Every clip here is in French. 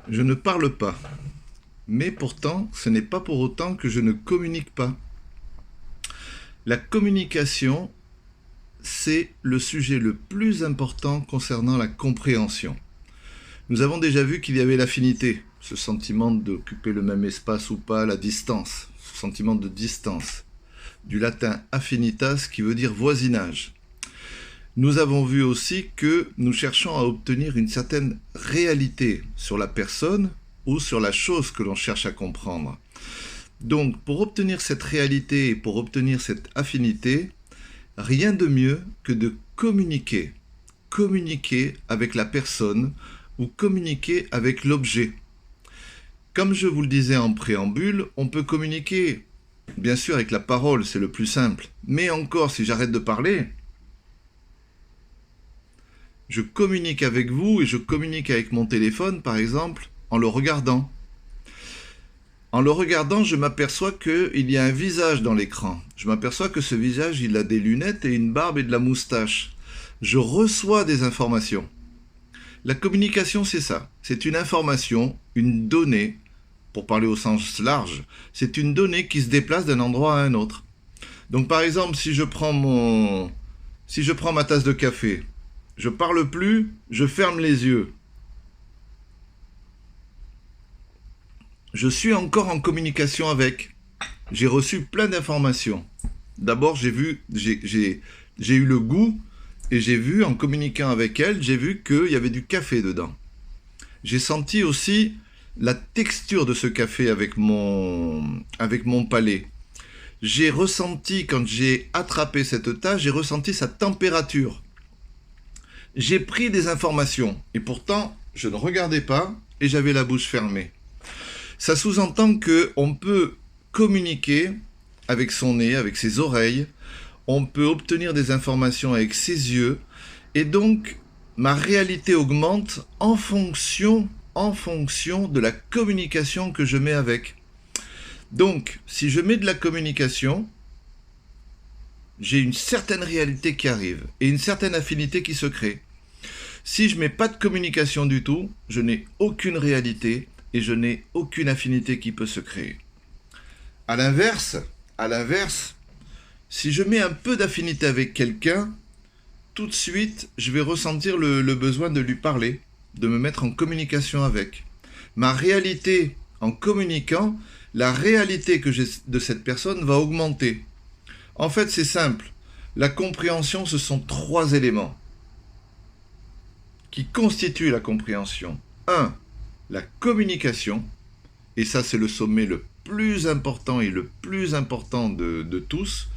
Je ne parle pas. Mais pourtant, ce n'est pas pour autant que je ne communique pas. La communication, c'est le sujet le plus important concernant la compréhension. Nous avons déjà vu qu'il y avait l'affinité, ce sentiment d'occuper le même espace ou pas, la distance, ce sentiment de distance, du latin affinitas qui veut dire voisinage. Nous avons vu aussi que nous cherchons à obtenir une certaine réalité sur la personne ou sur la chose que l'on cherche à comprendre. Donc, pour obtenir cette réalité et pour obtenir cette affinité, rien de mieux que de communiquer. Communiquer avec la personne ou communiquer avec l'objet. Comme je vous le disais en préambule, on peut communiquer, bien sûr, avec la parole, c'est le plus simple. Mais encore, si j'arrête de parler, je communique avec vous et je communique avec mon téléphone, par exemple, en le regardant. En le regardant, je m'aperçois qu'il y a un visage dans l'écran. Je m'aperçois que ce visage, il a des lunettes et une barbe et de la moustache. Je reçois des informations. La communication, c'est ça. C'est une information, une donnée, pour parler au sens large, c'est une donnée qui se déplace d'un endroit à un autre. Donc par exemple, si je prends ma tasse de café, je parle plus, je ferme les yeux. Je suis encore en communication avec. J'ai reçu plein d'informations. D'abord, j'ai eu le goût et j'ai vu, en communiquant avec elle, j'ai vu qu'il y avait du café dedans. J'ai senti aussi la texture de ce café avec mon palais. J'ai ressenti, quand j'ai attrapé cette tasse, j'ai ressenti sa température. J'ai pris des informations et pourtant, je ne regardais pas et j'avais la bouche fermée. Ça sous-entend qu'on peut communiquer avec son nez, avec ses oreilles, on peut obtenir des informations avec ses yeux, et donc ma réalité augmente en fonction de la communication que je mets avec. Donc, si je mets de la communication, j'ai une certaine réalité qui arrive, et une certaine affinité qui se crée. Si je mets pas de communication du tout, je n'ai aucune réalité, et je n'ai aucune affinité qui peut se créer. À l'inverse, si je mets un peu d'affinité avec quelqu'un, tout de suite, je vais ressentir le besoin de lui parler, de me mettre en communication avec. Ma réalité, en communiquant, la réalité que j'ai de cette personne va augmenter. En fait, c'est simple. La compréhension, ce sont 3 éléments qui constituent la compréhension. 1. La communication, et ça c'est le sommet le plus important et le plus important de tous.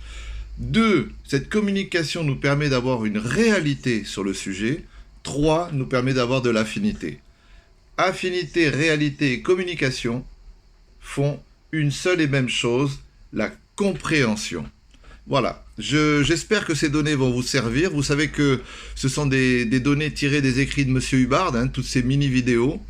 2. Cette communication nous permet d'avoir une réalité sur le sujet. 3. Nous permet d'avoir de l'affinité. Affinité, réalité et communication font une seule et même chose, la compréhension. Voilà, j'espère que ces données vont vous servir. Vous savez que ce sont des données tirées des écrits de Monsieur Hubbard, toutes ces mini-vidéos.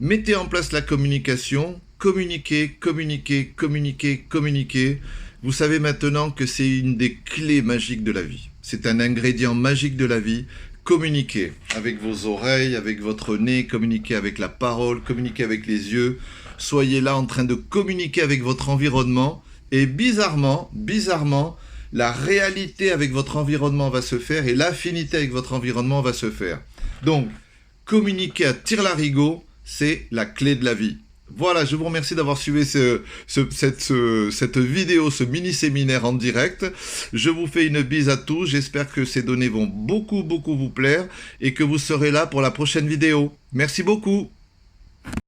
Mettez en place la communication, communiquez, communiquez, communiquez, communiquez. Vous savez maintenant que c'est une des clés magiques de la vie. C'est un ingrédient magique de la vie. Communiquez avec vos oreilles, avec votre nez, communiquez avec la parole, communiquez avec les yeux. Soyez là en train de communiquer avec votre environnement. Et bizarrement, la réalité avec votre environnement va se faire et l'affinité avec votre environnement va se faire. Donc, communiquer à tire-larigot, c'est la clé de la vie. Voilà, je vous remercie d'avoir suivi cette vidéo, ce mini-séminaire en direct. Je vous fais une bise à tous. J'espère que ces données vont beaucoup vous plaire et que vous serez là pour la prochaine vidéo. Merci beaucoup.